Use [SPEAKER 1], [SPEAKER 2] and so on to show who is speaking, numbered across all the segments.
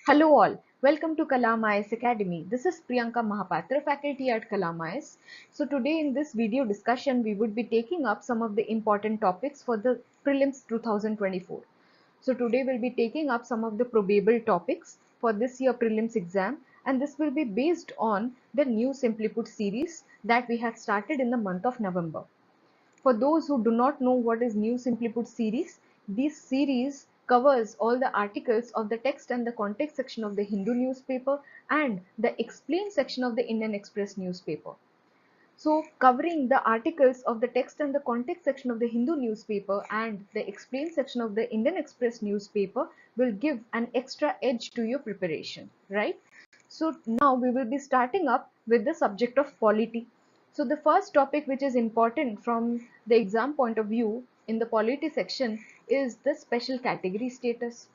[SPEAKER 1] Hello all, welcome to Kalam IS Academy. This is Priyanka Mahapatra, faculty at Kalam IS. So today in this video discussion, we would be taking up some of the important topics for the Prelims 2024. So today we'll be taking up some of the probable topics for this year Prelims exam, and this will be based on the new Simply Put series that we have started in the month of November. For those who do not know what is New Simply Put series, this series covers all the articles of the text and the context section of the Hindu newspaper and the explain section of the Indian Express newspaper. So covering the articles of the text and the context section of the Hindu newspaper and the explain section of the Indian Express newspaper will give an extra edge to your preparation, right? So now we will be starting up with the subject of polity. So the first topic which is important from the exam point of view in the polity section is the special category status.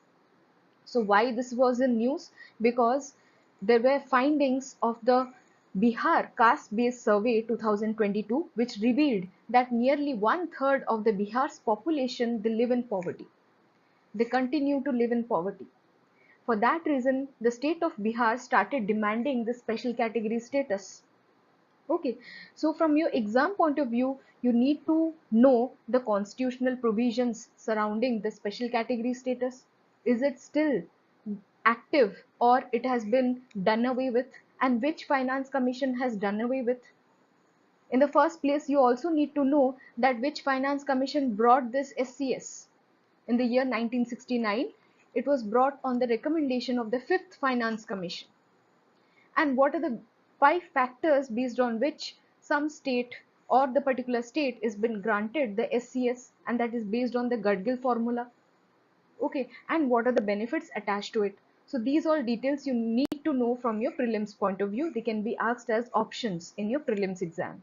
[SPEAKER 1] So why this was in news? Because there were findings of the Bihar caste-based survey 2022 which revealed that nearly one-third of the Bihar's population they live in poverty. They continue to live in poverty. For that reason, the state of Bihar started demanding the special category status. Okay, so from your exam point of view, you need to know the constitutional provisions surrounding the special category status. Is it still active or it has been done away with, and which finance commission has done away with? In the first place, you also need to know that which finance commission brought this SCS. In the year 1969, it was brought on the recommendation of the 5th Finance Commission. And what are the 5 factors based on which some state or the particular state is been granted the SCS, and that is based on the Gadgil formula? Okay, and what are the benefits attached to it? So these all details you need to know from your prelims point of view. They can be asked as options in your prelims exam.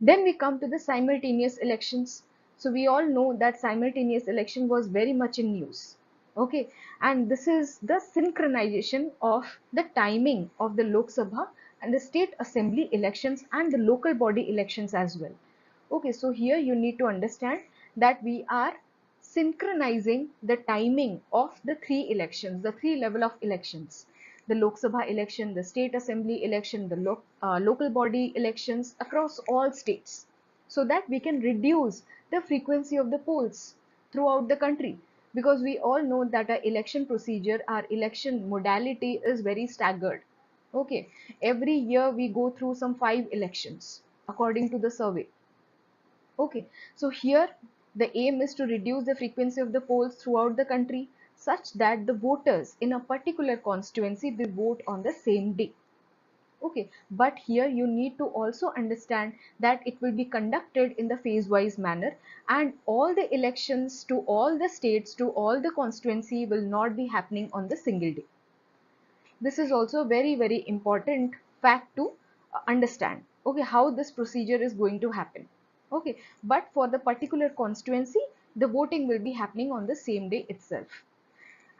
[SPEAKER 1] Then we come to the simultaneous elections. So we all know that simultaneous election was very much in news. Okay, and this is the synchronization of the timing of the Lok Sabha and the state assembly elections and the local body elections as well. Okay, so here you need to understand that we are synchronizing the timing of the 3 elections, the 3 level of elections: the Lok Sabha election, the state assembly election, the local body elections across all states, so that we can reduce the frequency of the polls throughout the country, because we all know that our election procedure, our election modality is very staggered. Okay, every year we go through some 5 elections according to the survey. Okay, so here the aim is to reduce the frequency of the polls throughout the country such that the voters in a particular constituency they vote on the same day. Okay, but here you need to also understand that it will be conducted in the phase-wise manner, and all the elections to all the states, to all the constituency will not be happening on the single day. This is also a very important fact to understand. Okay, how this procedure is going to happen. Okay, but for the particular constituency, the voting will be happening on the same day itself.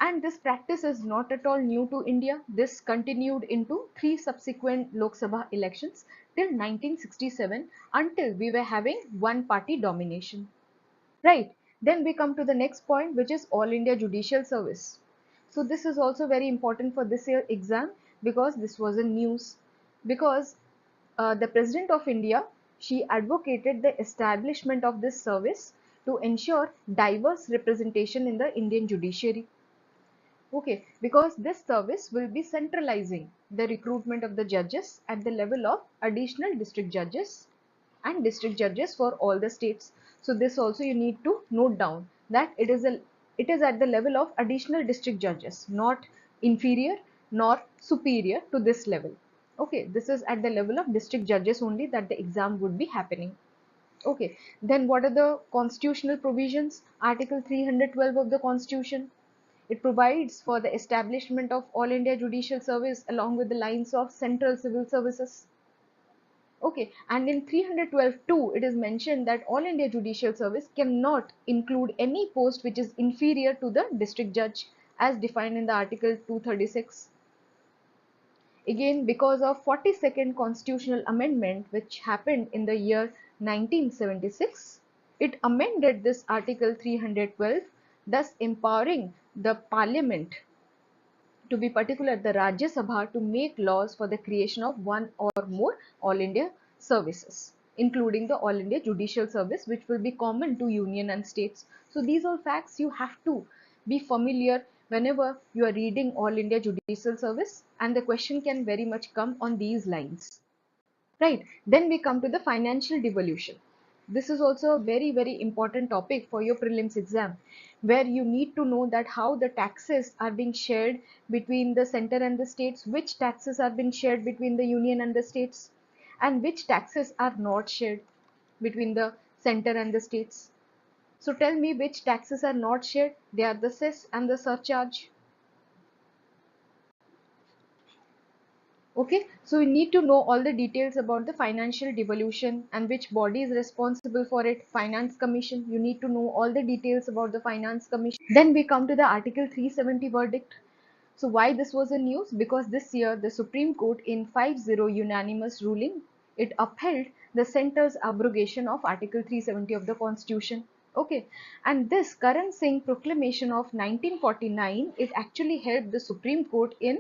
[SPEAKER 1] And this practice is not at all new to India. This continued into 3 subsequent Lok Sabha elections till 1967, until we were having one party domination. Right. Then we come to the next point, which is All India Judicial Service. So this is also very important for this year exam, because this was in news. Because the President of India, she advocated the establishment of this service to ensure diverse representation in the Indian judiciary. Okay, because this service will be centralizing the recruitment of the judges at the level of additional district judges and district judges for all the states. So this also you need to note down, that it is at the level of additional district judges, not inferior nor superior to this level. Okay, this is at the level of district judges only that the exam would be happening. Okay, then what are the constitutional provisions? Article 312 of the Constitution. It provides for the establishment of All India Judicial Service along with the lines of Central Civil Services. Okay, and in 312(2), it is mentioned that All India Judicial Service cannot include any post which is inferior to the district judge, as defined in the Article 236. Again, because of 42nd Constitutional Amendment which happened in the year 1976, it amended this Article 312, thus empowering the Parliament to be particular, the Rajya Sabha to make laws for the creation of one or more All India services, including the All India Judicial Service, which will be common to union and states. So these all facts you have to be familiar whenever you are reading All India Judicial Service, and the question can very much come on these lines. Right. Then we come to the financial devolution. This is also a very important topic for your prelims exam, where you need to know that how the taxes are being shared between the center and the states, which taxes are being shared between the union and the states, and which taxes are not shared between the center and the states. So tell me which taxes are not shared. They are the cess and the surcharge. Okay, so we need to know all the details about the financial devolution and which body is responsible for it. Finance Commission. You need to know all the details about the Finance Commission. Then we come to the Article 370 verdict. So why this was a news? Because this year the Supreme Court in 5-0 unanimous ruling, it upheld the center's abrogation of Article 370 of the Constitution. Okay, and this Karan Singh proclamation of 1949, it actually helped the Supreme Court in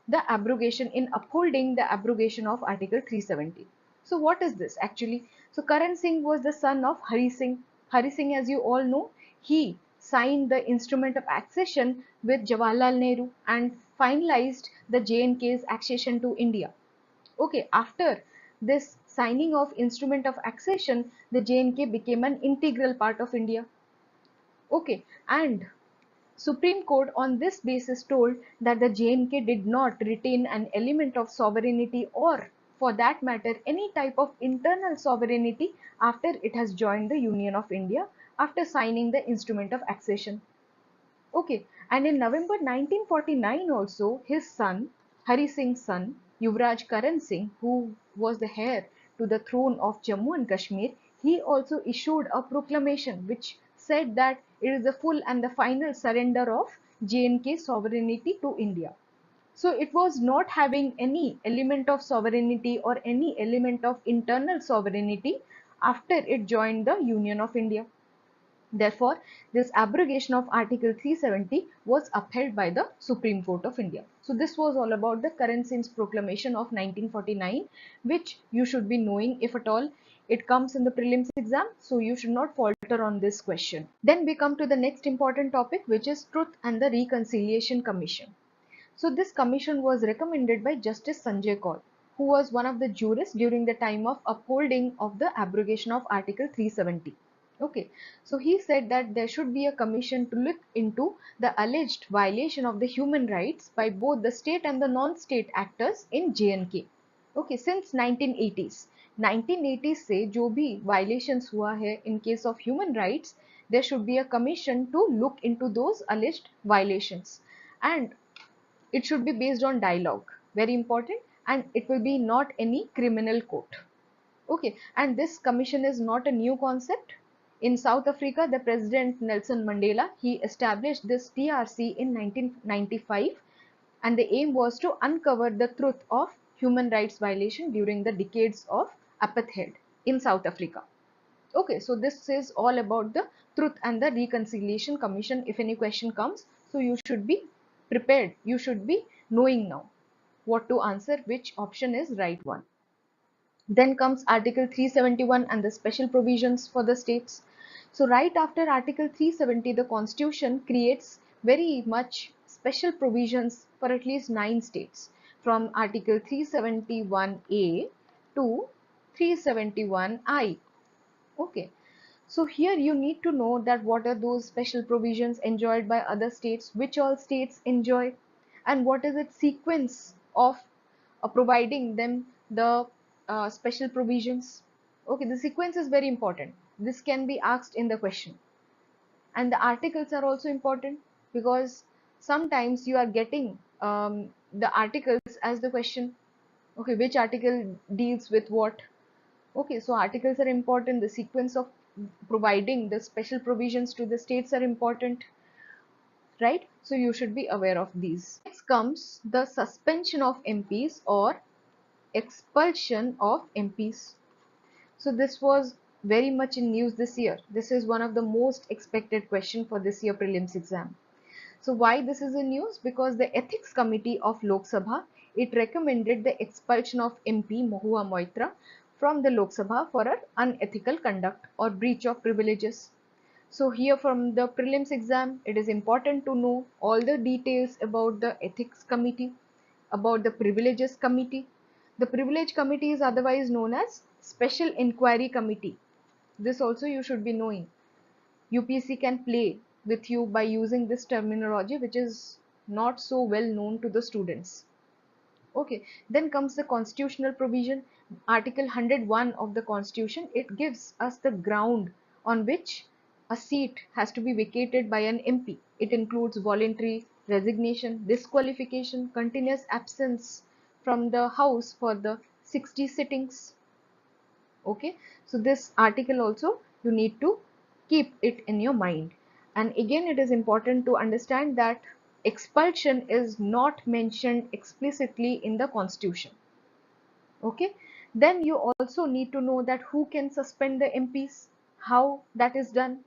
[SPEAKER 1] the abrogation, in upholding the abrogation of Article 370. So what is this actually? So Karan Singh was the son of Hari Singh. Hari Singh, as you all know, he signed the instrument of accession with Jawaharlal Nehru and finalized the J&K's accession to India. Okay, after this signing of instrument of accession, the J&K became an integral part of India. Okay, and Supreme Court on this basis told that the J&K did not retain an element of sovereignty, or for that matter any type of internal sovereignty, after it has joined the Union of India after signing the instrument of accession. Okay, and in November 1949 also, his son, Hari Singh's son, Yuvraj Karan Singh, who was the heir to the throne of Jammu and Kashmir, he also issued a proclamation which said that it is the full and the final surrender of J&K sovereignty to India. So it was not having any element of sovereignty or any element of internal sovereignty after it joined the Union of India. Therefore, this abrogation of Article 370 was upheld by the Supreme Court of India. So this was all about the Karan Singh's proclamation of 1949, which you should be knowing if at all it comes in the prelims exam. So you should not falter on this question. Then we come to the next important topic, which is Truth and the Reconciliation Commission. So this commission was recommended by Justice Sanjay Kaul, who was one of the jurists during the time of upholding of the abrogation of Article 370. Okay, so he said that there should be a commission to look into the alleged violation of the human rights by both the state and the non-state actors in J&K. Okay, since 1980s. 1980s से जो भी violations हुआ है in case of human rights, there should be a commission to look into those alleged violations, and it should be based on dialogue, very important, and it will be not any criminal court. Okay, and this commission is not a new concept. In South Africa, the President Nelson Mandela, he established this TRC in 1995, and the aim was to uncover the truth of human rights violation during the decades of apartheid in South Africa. Okay, so this is all about the Truth and the Reconciliation Commission. If any question comes, so you should be prepared. You should be knowing now what to answer, which option is right one. Then comes Article 371 and the special provisions for the states. So right after Article 370, the Constitution creates very much special provisions for at least 9 states, from Article 371A to 371I. Okay, so here you need to know that what are those special provisions enjoyed by other states, which all states enjoy, and what is its sequence of providing them the special provisions. Okay, the sequence is very important. This can be asked in the question. And the articles are also important, because sometimes you are getting the articles as the question. Okay, which article deals with what? Okay, so articles are important. The sequence of providing the special provisions to the states are important, right? So you should be aware of these. Next comes the suspension of MPs or expulsion of MPs. So this was very much in news this year. This is one of the most expected question for this year prelims exam. So why this is in news? Because the Ethics Committee of Lok Sabha, it recommended the expulsion of MP Mahua Moitra from the Lok Sabha for her unethical conduct or breach of privileges. So here from the prelims exam, it is important to know all the details about the Ethics Committee, about the Privileges Committee. The Privilege Committee is otherwise known as Special Inquiry Committee. This also you should be knowing. UPSC can play with you by using this terminology which is not so well known to the students. Okay, then comes the constitutional provision. Article 101 of the Constitution, it gives us the ground on which a seat has to be vacated by an MP. It includes voluntary resignation, disqualification, continuous absence from the House for the 60 sittings. Okay, so this article also you need to keep it in your mind. And again, it is important to understand that expulsion is not mentioned explicitly in the Constitution. Okay, then you also need to know that who can suspend the MPs, how that is done,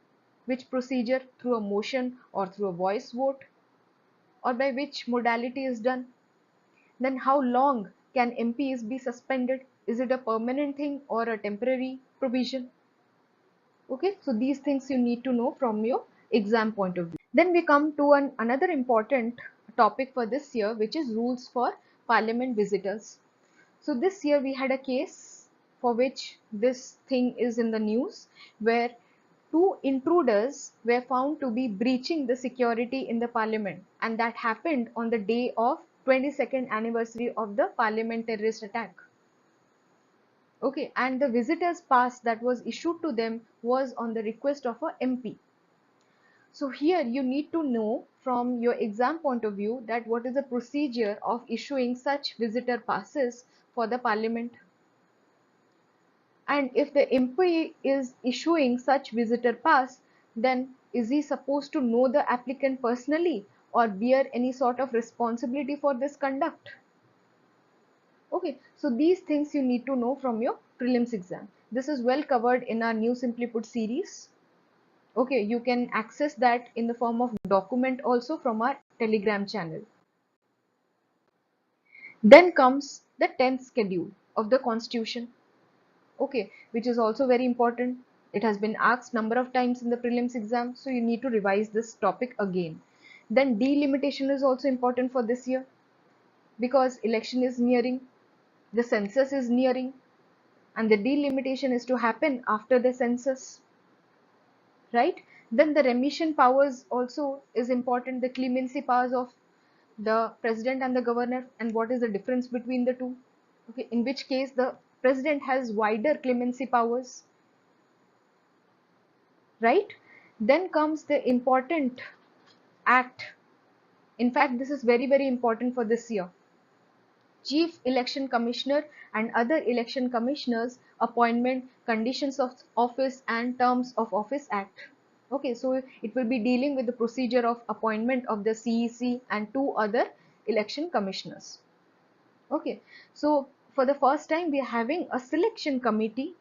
[SPEAKER 1] which procedure, through a motion or through a voice vote, or by which modality is done. Then how long can MPs be suspended? Is it a permanent thing or a temporary provision? Okay, so these things you need to know from your exam point of view. Then we come to another important topic for this year, which is rules for parliament visitors. So this year we had a case for which this thing is in the news, where two intruders were found to be breaching the security in the parliament, and that happened on the day of 22nd anniversary of the parliament terrorist attack. Okay, and the visitors pass that was issued to them was on the request of a MP. So here you need to know from your exam point of view that what is the procedure of issuing such visitor passes for the parliament. And if the MP is issuing such visitor pass, then is he supposed to know the applicant personally or bear any sort of responsibility for this conduct? Okay, so these things you need to know from your prelims exam. This is well covered in our new Simply Put series. Okay, you can access that in the form of document also from our Telegram channel. Then comes the 10th schedule of the Constitution. Okay, which is also very important. It has been asked number of times in the prelims exam, so you need to revise this topic again. Then delimitation is also important for this year because election is nearing, the census is nearing, and the delimitation is to happen after the census, right? Then the remission powers also is important, the clemency powers of the president and the governor, and what is the difference between the two. Okay, in which case the president has wider clemency powers, right? Then comes the important act. In fact, this is very important for this year. Chief Election Commissioner and other election commissioners appointment, conditions of office and terms of office act. Okay, so it will be dealing with the procedure of appointment of the CEC and two other election commissioners. Okay, so for the first time we are having a selection committee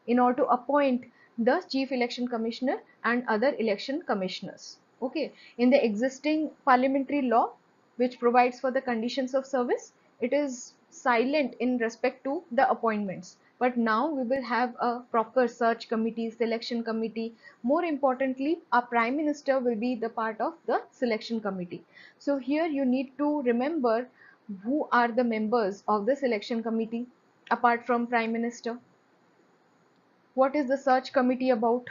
[SPEAKER 1] in order to appoint the chief election commissioner and other election commissioners. Okay, in the existing parliamentary law which provides for the conditions of service, it is silent in respect to the appointments, but now we will have a proper search committee, selection committee. More importantly, our prime minister will be the part of the selection committee. So here you need to remember who are the members of the selection committee apart from prime minister. What is the search committee about?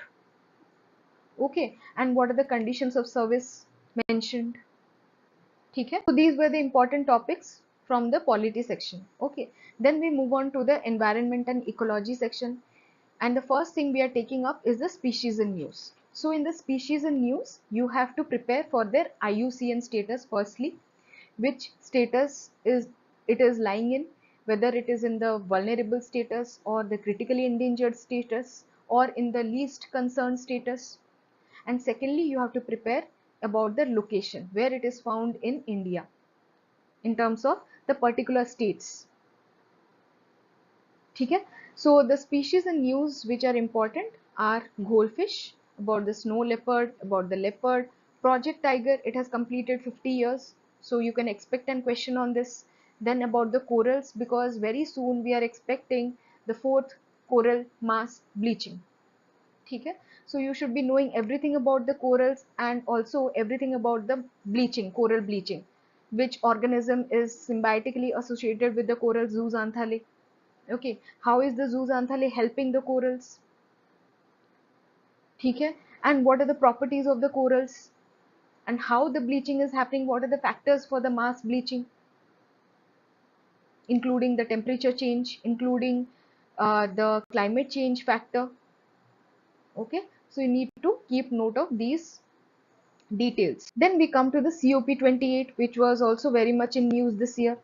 [SPEAKER 1] Okay, and what are the conditions of service mentioned? Okay, so these were the important topics from the polity section. Okay, then we move on to the environment and ecology section, and the first thing we are taking up is the species in news. So in the species in news, you have to prepare for their IUCN status firstly, which status is it is lying in, whether it is in the vulnerable status or the critically endangered status or in the least concerned status. And secondly, you have to prepare about the location where it is found in India in terms of the particular states. Okay? So the species in news which are important are goldfish, about the snow leopard, about the leopard, Project Tiger, it has completed 50 years, so you can expect a question on this. Then about the corals, because very soon we are expecting the fourth coral mass bleaching. Okay? So you should be knowing everything about the corals and also everything about the bleaching, coral bleaching. Which organism is symbiotically associated with the coral zooxanthellae? Okay, how is the zooxanthellae helping the corals? Okay, and what are the properties of the corals? And how the bleaching is happening? What are the factors for the mass bleaching? Including the temperature change, including the climate change factor. Okay, so you need to keep note of these details. Then we come to the COP28, which was also very much in news this year.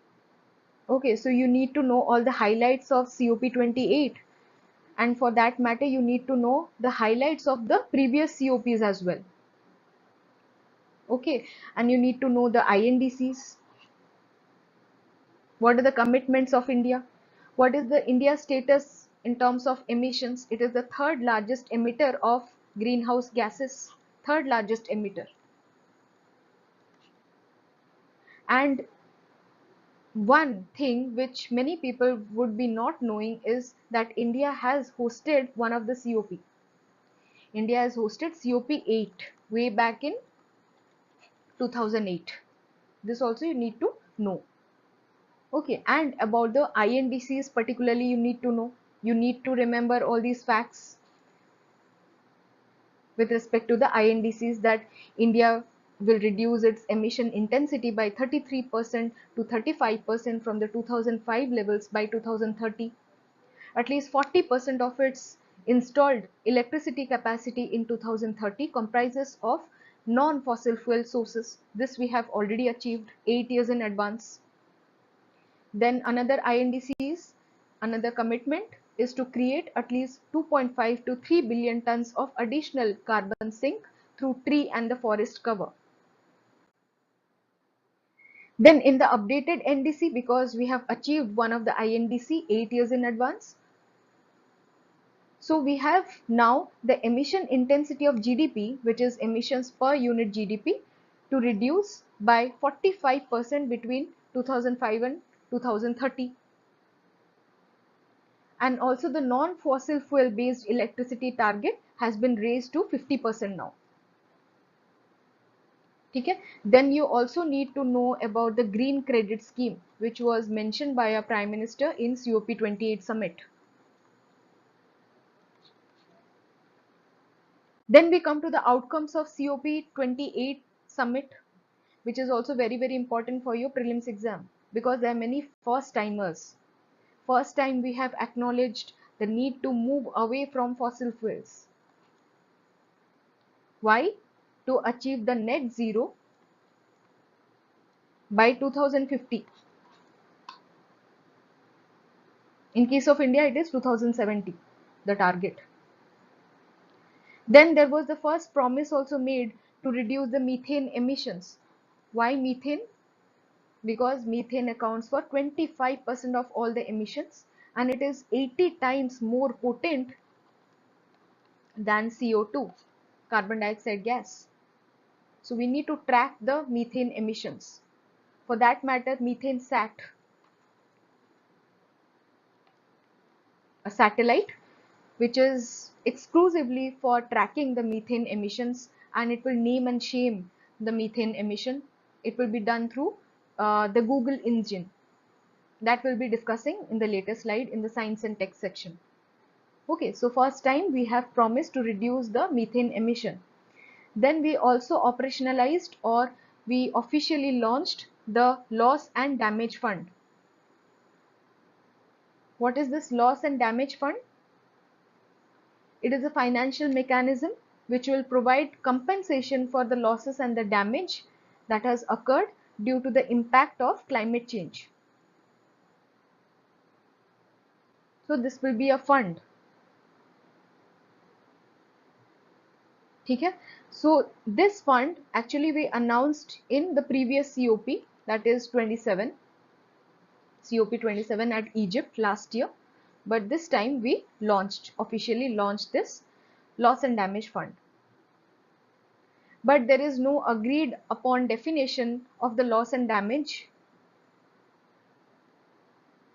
[SPEAKER 1] Okay, so you need to know all the highlights of COP28, and for that matter you need to know the highlights of the previous COPs as well. Okay, and you need to know the INDCs. What are the commitments of India? What is the India status in terms of emissions? It is the third largest emitter of greenhouse gases, third largest emitter. And one thing which many people would be not knowing is that India has hosted one of the COP. India has hosted COP8 way back in 2008. This also you need to know. Okay, and about the INDCs particularly you need to know. You need to remember all these facts with respect to the INDCs, that India will reduce its emission intensity by 33% to 35% from the 2005 levels by 2030. At least 40% of its installed electricity capacity in 2030 comprises of non-fossil fuel sources. This we have already achieved 8 years in advance. Then another INDCs, another commitment is to create at least 2.5 to 3 billion tons of additional carbon sink through tree and the forest cover. Then in the updated NDC, because we have achieved one of the INDC 8 years in advance, so we have now the emission intensity of GDP, which is emissions per unit GDP, to reduce by 45% between 2005 and 2030. And also the non-fossil fuel based electricity target has been raised to 50% now. Okay? Then you also need to know about the green credit scheme, which was mentioned by our Prime Minister in COP28 summit. Then we come to the outcomes of COP28 summit, which is also very, very important for your prelims exam, because there are many first timers. First time we have acknowledged the need to move away from fossil fuels. Why? To achieve the net zero by 2050. In case of India, it is 2070, the target. Then there was the first promise also made to reduce the methane emissions. Why methane? Because methane accounts for 25% of all the emissions, and it is 80 times more potent than CO2, carbon dioxide gas. So we need to track the methane emissions. For that matter, methane sat, a satellite which is exclusively for tracking the methane emissions, and it will name and shame the methane emission. It will be done through the Google engine. That will be discussing in the later slide in the science and tech section. Okay, so first time we have promised to reduce the methane emission. Then we also operationalized, or we officially launched, the loss and damage fund. What is this loss and damage fund? It is a financial mechanism which will provide compensation for the losses and the damage that has occurred due to the impact of climate change. So this will be a fund. Okay? So this fund actually we announced in the previous COP, that is 27, COP 27 at Egypt last year, but this time we officially launched this loss and damage fund. but there is no agreed upon definition of the loss and damage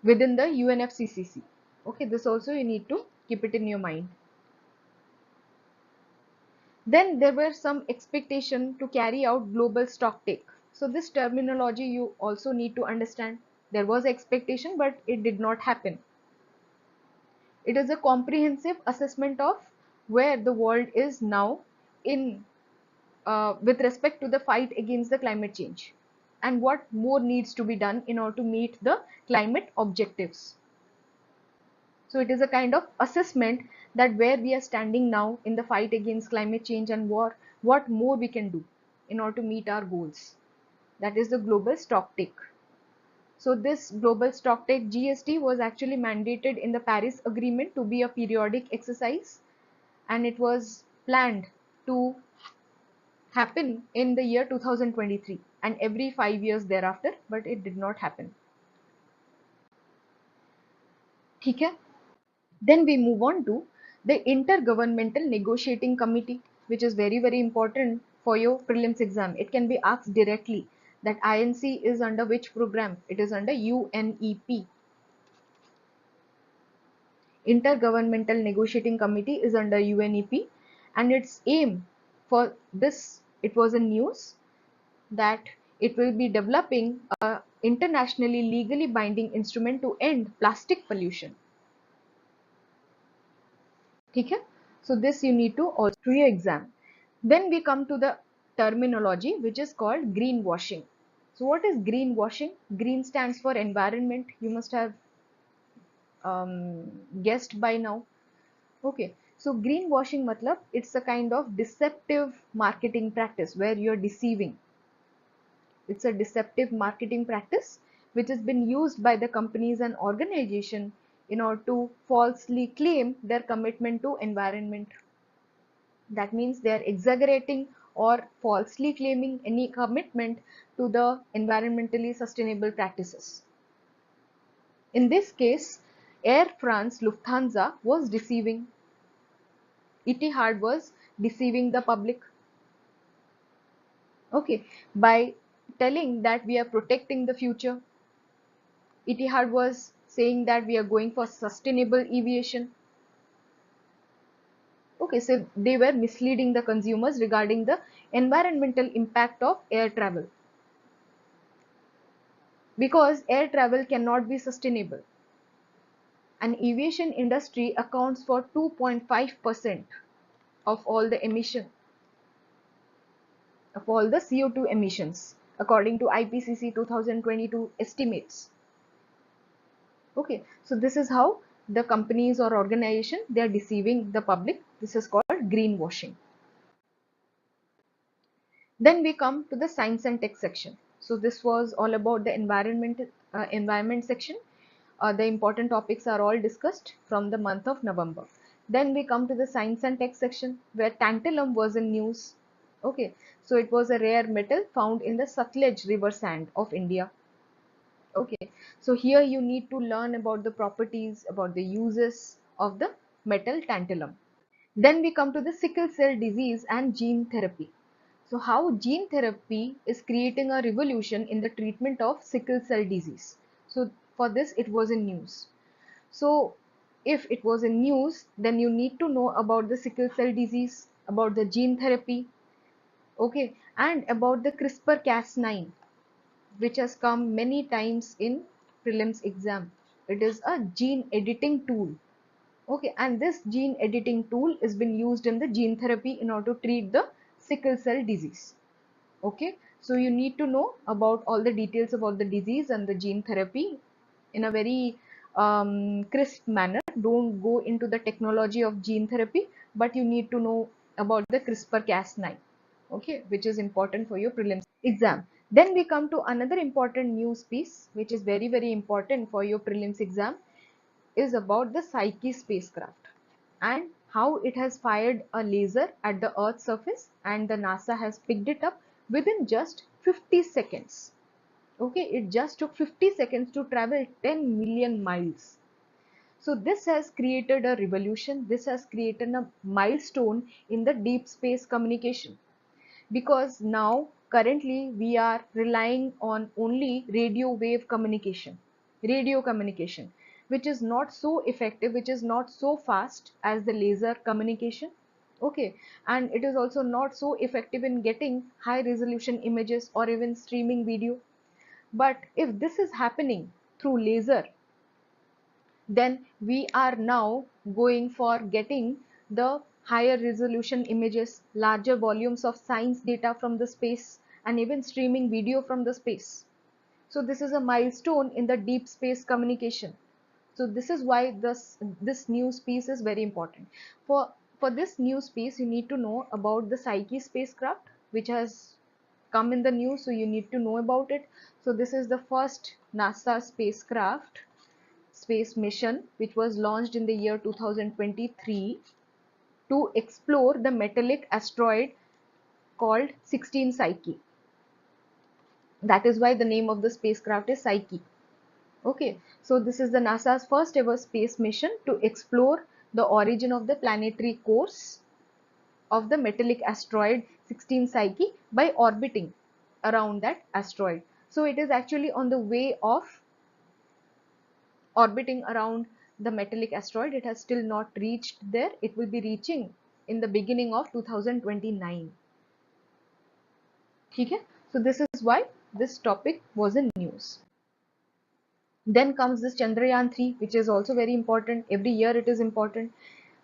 [SPEAKER 1] within the UNFCCC. Okay, this also you need to keep it in your mind. Then there were some expectation to carry out global stocktake. So this terminology you also need to understand. There was expectation, but it did not happen. It is a comprehensive assessment of where the world is now in with respect to the fight against the climate change and what more needs to be done in order to meet the climate objectives. So it is a kind of assessment that where we are standing now in the fight against climate change and war, what more we can do in order to meet our goals. That is the global stocktake. So this global stocktake GST was actually mandated in the Paris Agreement to be a periodic exercise, and it was planned to happen in the year 2023 and every 5 years thereafter, but it did not happen. ठीक है? Then we move on to the Intergovernmental Negotiating Committee, which is very important for your prelims exam. It can be asked directly that INC is under which program? It is under UNEP. Intergovernmental Negotiating Committee is under UNEP, and its aim for this, it was in news that it will be developing a internationally legally binding instrument to end plastic pollution. ठीक है? So this you need to also do your exam. Then we come to the terminology which is called greenwashing. So what is greenwashing? Green stands for environment. You must have guessed by now. Okay. So greenwashing matlab it's a kind of deceptive marketing practice where you're deceiving. It's a deceptive marketing practice which has been used by the companies and organization in order to falsely claim their commitment to environment. That means they are exaggerating or falsely claiming any commitment to the environmentally sustainable practices. In this case, Air France Lufthansa was deceiving. Etihad was deceiving the public. Okay, by telling that we are protecting the future. Etihad was saying that we are going for sustainable aviation. Okay, so they were misleading the consumers regarding the environmental impact of air travel. Because air travel cannot be sustainable. And aviation industry accounts for 2.5% of all the emission, of all the CO2 emissions, according to IPCC 2022 estimates. Okay, so this is how the companies or organization, they are deceiving the public. This is called greenwashing. Then we come to the science and tech section. So this was all about the environment section. The important topics are all discussed from the month of November. Then we come to the science and tech section where tantalum was in news. Okay, so it was a rare metal found in the Sutlej river sand of India. Okay, so here you need to learn about the properties, about the uses of the metal tantalum. Then we come to the sickle cell disease and gene therapy. So how gene therapy is creating a revolution in the treatment of sickle cell disease. So for this it was in news. So if it was in news, then you need to know about the sickle cell disease, about the gene therapy, okay, and about the CRISPR-Cas9, which has come many times in prelims exam. It is a gene editing tool. Okay, and this gene editing tool is been used in the gene therapy in order to treat the sickle cell disease. Okay, so you need to know about all the details about the disease and the gene therapy in a very crisp manner. Don't go into the technology of gene therapy, but you need to know about the CRISPR-Cas9, okay, which is important for your prelims exam. Then we come to another important news piece, which is very important for your prelims exam, is about the Psyche spacecraft and how it has fired a laser at the Earth's surface and the NASA has picked it up within just 50 seconds. Okay, it just took 50 seconds to travel 10 million miles. So this has created a revolution. This has created a milestone in the deep space communication. because now currently we are relying on only radio communication, which is not so effective, which is not so fast as the laser communication. Okay, and it is also not so effective in getting high resolution images or even streaming video. But if this is happening through laser, then we are now going for getting the higher resolution images, larger volumes of science data from the space, and even streaming video from the space. So this is a milestone in the deep space communication. So this is why this news piece is very important. For this news piece, you need to know about the Psyche spacecraft, which has come in the news, so you need to know about it. So this is the first NASA spacecraft space mission which was launched in the year 2023 to explore the metallic asteroid called 16 Psyche. That is why the name of the spacecraft is Psyche. Okay, so this is the NASA's first ever space mission to explore the origin of the planetary course of the metallic asteroid 16 Psyche by orbiting around that asteroid. So it is actually on the way of orbiting around the metallic asteroid. It has still not reached there. It will be reaching in the beginning of 2029. Okay? So this is why this topic was in news. Then comes this Chandrayaan 3, which is also very important. Every year it is important.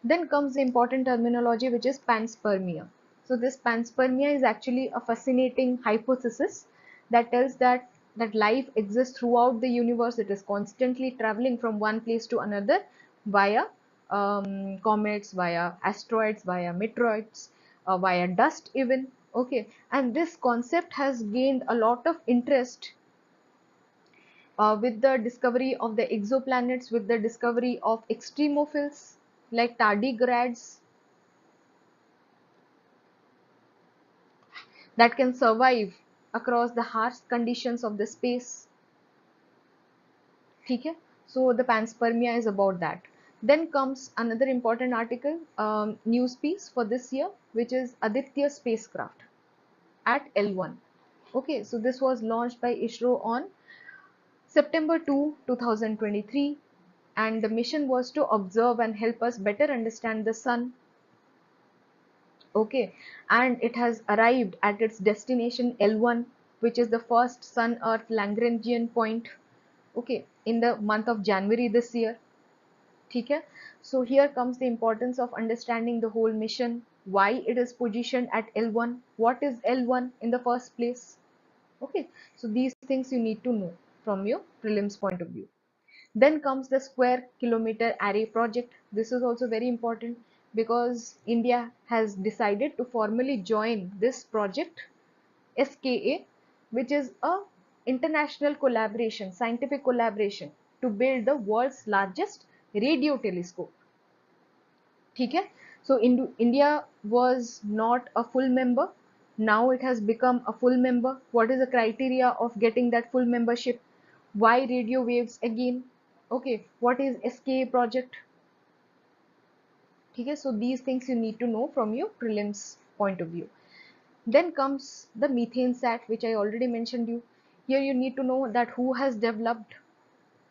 [SPEAKER 1] Then comes the important terminology, which is panspermia. So this panspermia is actually a fascinating hypothesis that tells that life exists throughout the universe. It is constantly traveling from one place to another via comets, via asteroids, via meteoroids, via dust even. Okay, and this concept has gained a lot of interest with the discovery of the exoplanets, with the discovery of extremophiles like tardigrades that can survive across the harsh conditions of the space. Okay? So the panspermia is about that. Then comes another important article, news piece for this year, which is Aditya spacecraft at L1. Okay, so this was launched by ISRO on September 2, 2023, and the mission was to observe and help us better understand the sun. Okay, and it has arrived at its destination L1, which is the first sun earth Lagrangian point, okay, in the month of January this year. Okay, so here comes the importance of understanding the whole mission, why it is positioned at L1, what is L1 in the first place. Okay, so these things you need to know from your prelims point of view. Then comes the square kilometer array project. This is also very important because India has decided to formally join this project SKA, which is a international collaboration, scientific collaboration to build the world's largest radio telescope. Okay? So India was not a full member. Now it has become a full member. What is the criteria of getting that full membership? Why radio waves again? Okay, what is SKA project? Okay, so these things you need to know from your prelims point of view. Then comes the methane sat, which I already mentioned you. Here you need to know that who has developed,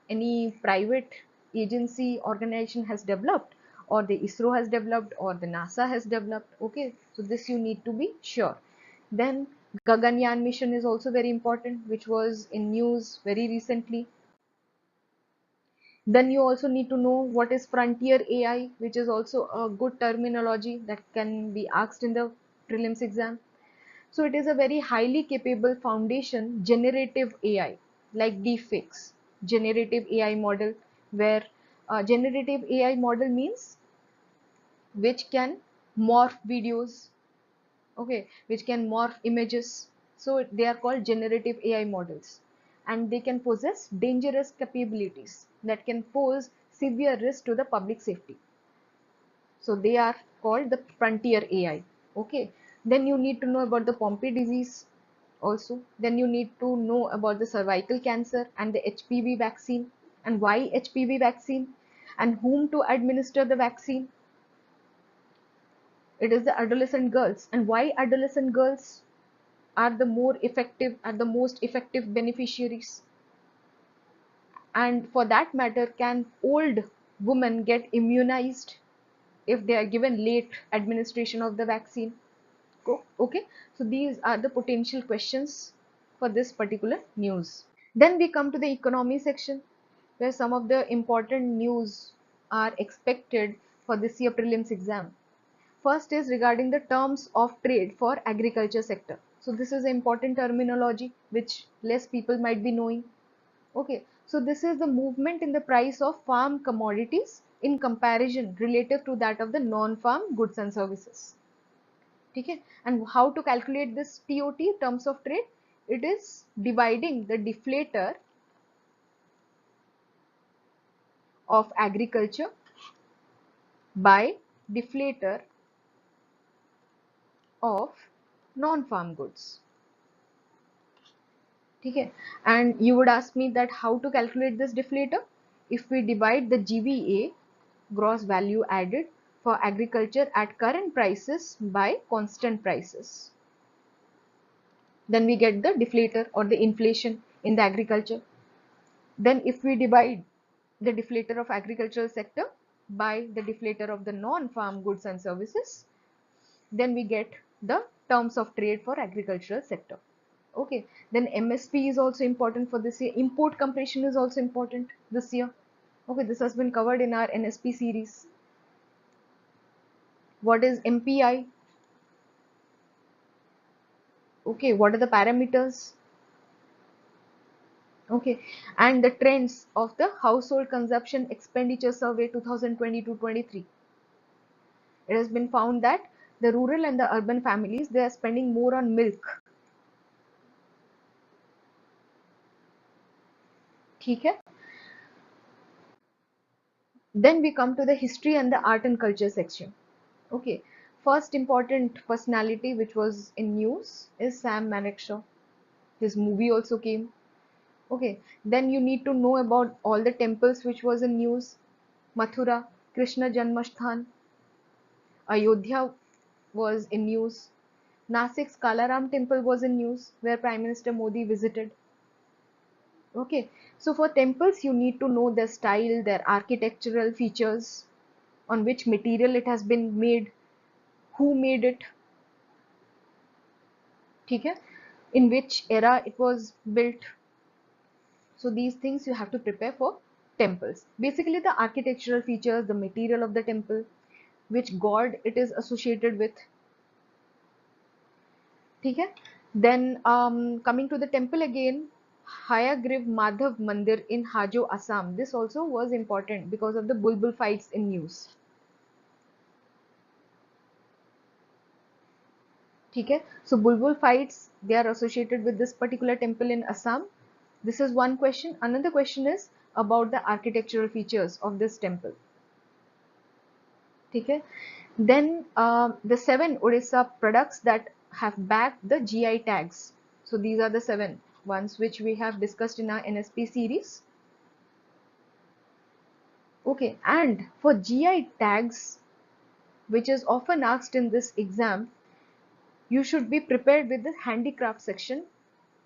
[SPEAKER 1] any private agency organization has developed, or the ISRO has developed, or the NASA has developed. Okay, so this you need to be sure. Then Gaganyaan mission is also very important, which was in news very recently. Then you also need to know what is frontier AI, which is also a good terminology that can be asked in the prelims exam. So it is a very highly capable foundation generative AI, like deepfakes, generative AI model, where generative AI model means which can morph videos, okay, which can morph images. So they are called generative AI models, and they can possess dangerous capabilities that can pose severe risk to the public safety. So they are called the frontier AI. Okay. Then you need to know about the Pompe disease also. Then you need to know about the cervical cancer and the HPV vaccine, and why HPV vaccine and whom to administer the vaccine. It is the adolescent girls. And why adolescent girls? are the most effective beneficiaries? And for that matter, can old women get immunized if they are given late administration of the vaccine? Okay, so these are the potential questions for this particular news. Then we come to the economy section, where some of the important news are expected for this year prelims exam. First is regarding the terms of trade for agriculture sector. So this is an important terminology which less people might be knowing. Okay, so this is the movement in the price of farm commodities in comparison relative to that of the non-farm goods and services. Okay, and how to calculate this TOT, terms of trade? It is dividing the deflator of agriculture by deflator of non-farm goods. Okay, and you would ask me that how to calculate this deflator? If we divide the GVA, gross value added, for agriculture at current prices by constant prices, then we get the deflator or the inflation in the agriculture. Then if we divide the deflator of agricultural sector by the deflator of the non-farm goods and services, then we get the terms of trade for agricultural sector. Okay, then MSP is also important for this year. Import compression is also important this year. Okay, this has been covered in our NSP series. What is MPI? Okay, what are the parameters? Okay, and the trends of the household consumption expenditure survey 2022-23. It has been found that the rural and the urban families, they are spending more on milk. Okay. Then we come to the history and the art and culture section. Okay, first important personality which was in news is Sam Manekshaw. His movie also came. Okay, then you need to know about all the temples which was in news. Mathura, Krishna Janmashthan, Ayodhya was in news. Nasik's Kalaram temple was in news, where Prime Minister Modi visited. Okay, so for temples you need to know their style, their architectural features, on which material it has been made, who made it, okay, in which era it was built. So these things you have to prepare for temples. Basically the architectural features, the material of the temple, which god it is associated with. Okay. Then coming to the temple again, Hayagriv Madhav Mandir in Hajo, Assam. This also was important because of the Bulbul fights in news. Okay. So Bulbul fights, they are associated with this particular temple in Assam. This is one question. Another question is about the architectural features of this temple. Okay. Then the 7 Odisha products that have bagged the GI tags. So these are the 7 ones which we have discussed in our NSP series. Okay, and for GI tags, which is often asked in this exam, you should be prepared with the handicraft section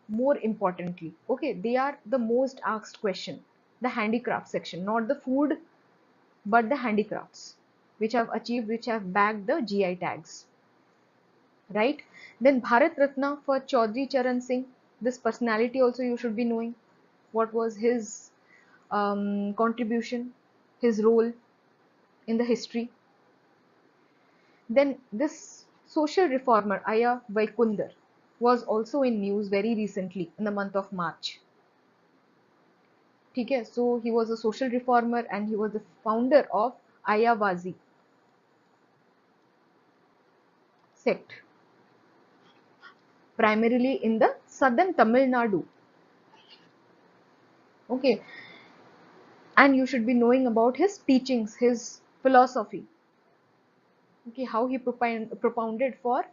[SPEAKER 1] more importantly. Okay, they are the most asked question, the handicraft section, not the food, but the handicrafts which have achieved, which have bagged the GI tags. Right? Then Bharat Ratna for Chaudhry Charan Singh. This personality also you should be knowing. What was his contribution, his role in the history. Then this social reformer Aya Vaikundar was also in news very recently in the month of March. Okay, so he was a social reformer and he was the founder of Ayavazi sect, primarily in the southern Tamil Nadu. Okay, and you should be knowing about his teachings, his philosophy. Okay, how he propounded for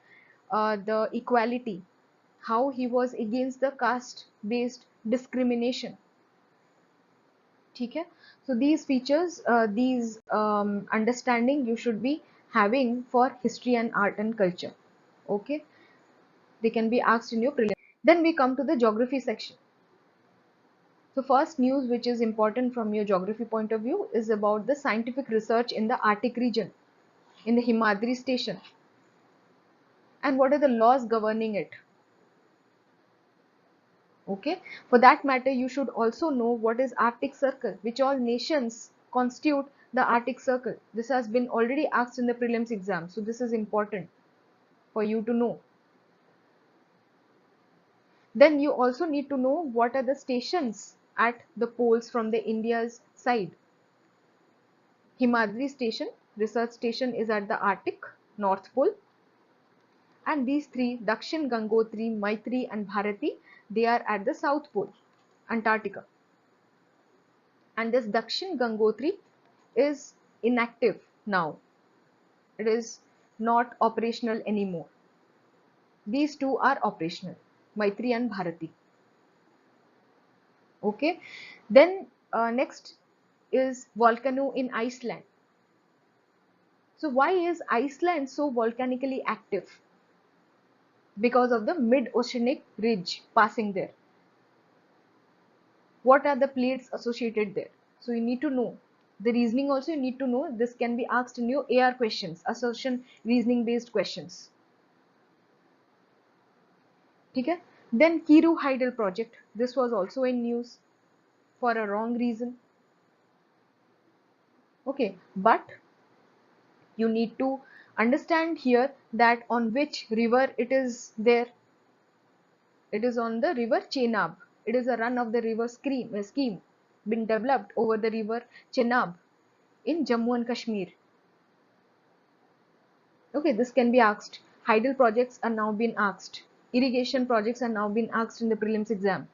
[SPEAKER 1] the equality, how he was against the caste based discrimination. Okay, so these features, these understanding you should be having for history and art and culture. Okay, They can be asked in your prelims. Then we come to the geography section. So first news which is important from your geography point of view is about the scientific research in the Arctic region, in the Himadri station, and what are the laws governing it. Okay, for that matter you should also know what is Arctic Circle, which all nations constitute the Arctic Circle. This has been already asked in the prelims exam, so this is important for you to know. Then you also need to know what are the stations at the poles from the India's side. Himadri station, research station, is at the Arctic, North Pole, and these three, Dakshin, Gangotri, Maitri and Bharati, they are at the South Pole, Antarctica. And this Dakshin Gangotri is inactive now. It is not operational anymore. These two are operational, Maitri and Bharati. Okay, then next is volcano in Iceland. So why is Iceland so volcanically active? Because of the mid-oceanic ridge passing there. What are the plates associated there? So you need to know. The reasoning also you need to know. This can be asked in your AR questions, assertion reasoning based questions. Okay? Then Kiru Hydel project. This was also in news for a wrong reason. Okay, but you need to understand here that on which river it is there. It is on the river Chenab. It is a run of the river scheme been developed over the river Chenab in Jammu and Kashmir. Okay, this can be asked. Hydel projects are now being asked. Irrigation projects are now being asked in the prelims exam.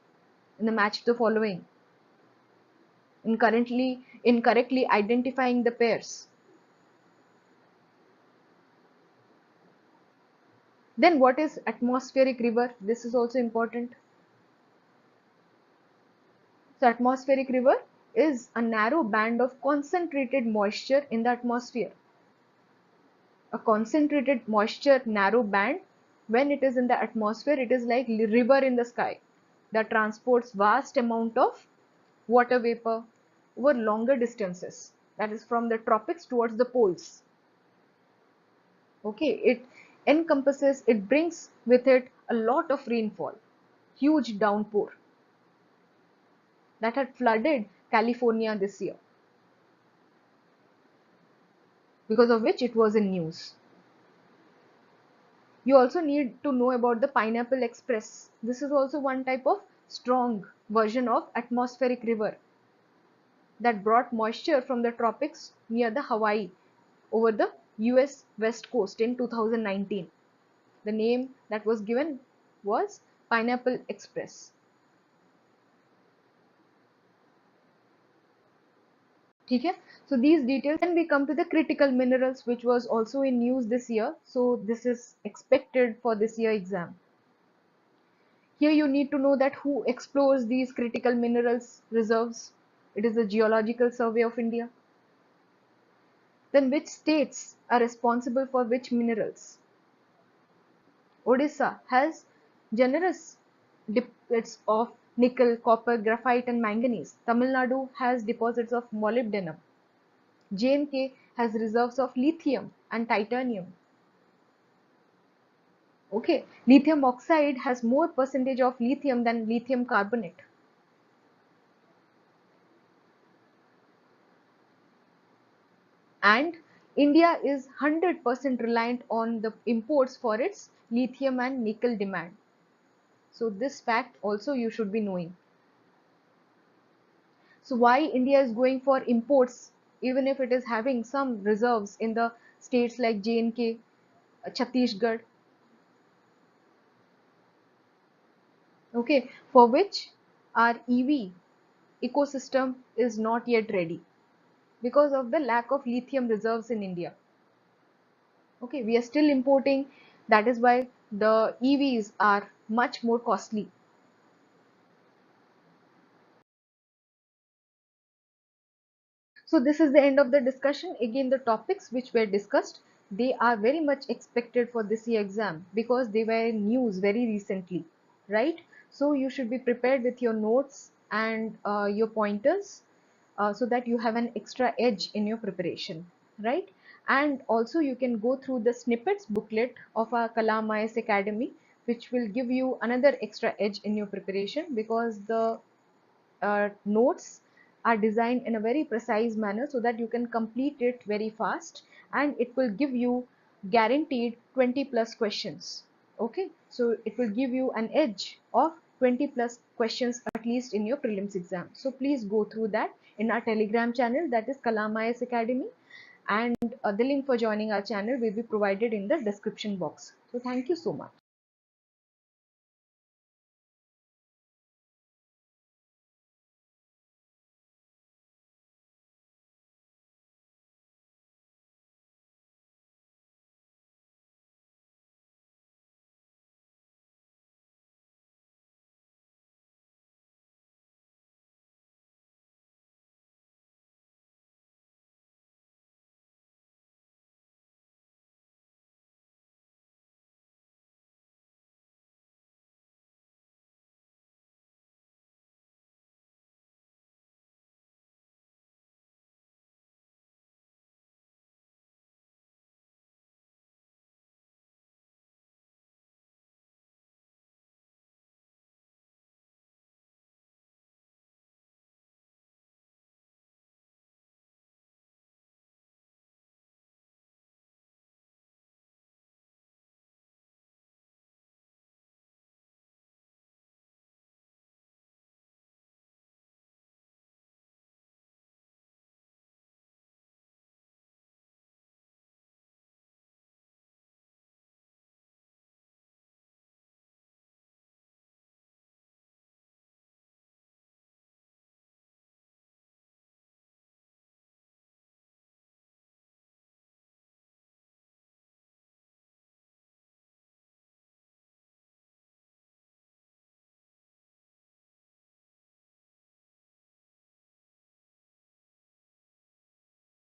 [SPEAKER 1] In the match the following. Incorrectly identifying the pairs. Then what is atmospheric river? This is also important. So atmospheric river is a narrow band of concentrated moisture in the atmosphere. A concentrated moisture narrow band, when it is in the atmosphere, it is like river in the sky that transports vast amount of water vapor over longer distances, that is from the tropics towards the poles. Okay, it brings with it a lot of rainfall, huge downpour that had flooded California this year, because of which it was in news. You also need to know about the Pineapple Express. This is also one type of strong version of atmospheric river that brought moisture from the tropics near the Hawaii over the US West Coast in 2019. The name that was given was Pineapple Express. Okay? So these details. Then we come to the critical minerals, which was also in news this year. So this is expected for this year exam. Here you need to know that who explores these critical minerals reserves. It is the Geological Survey of India. Then which states are responsible for which minerals? Odisha has generous deposits of nickel, copper, graphite and manganese. Tamil Nadu has deposits of molybdenum. J&K has reserves of lithium and titanium. Okay, lithium oxide has more percentage of lithium than lithium carbonate. And India is 100% reliant on the imports for its lithium and nickel demand. So this fact also you should be knowing. So why India is going for imports even if it is having some reserves in the states like J&K, Chhattisgarh, okay, for which our EV ecosystem is not yet ready because of the lack of lithium reserves in India. Okay, we are still importing. That is why the EVs are much more costly. So this is the end of the discussion. Again, the topics which were discussed. they are very much expected for this year exam because they were in news very recently, right? So you should be prepared with your notes and your pointers, so that you have an extra edge in your preparation, right? And also you can go through the snippets booklet of our Kalam IS Academy, which will give you another extra edge in your preparation, because the notes are designed in a very precise manner so that you can complete it very fast, and it will give you guaranteed 20 plus questions. Okay, so it will give you an edge of 20 plus questions at least in your prelims exam. So please go through that in our Telegram channel, that is Kalam IS Academy, and the link for joining our channel will be provided in the description box. So thank you so much.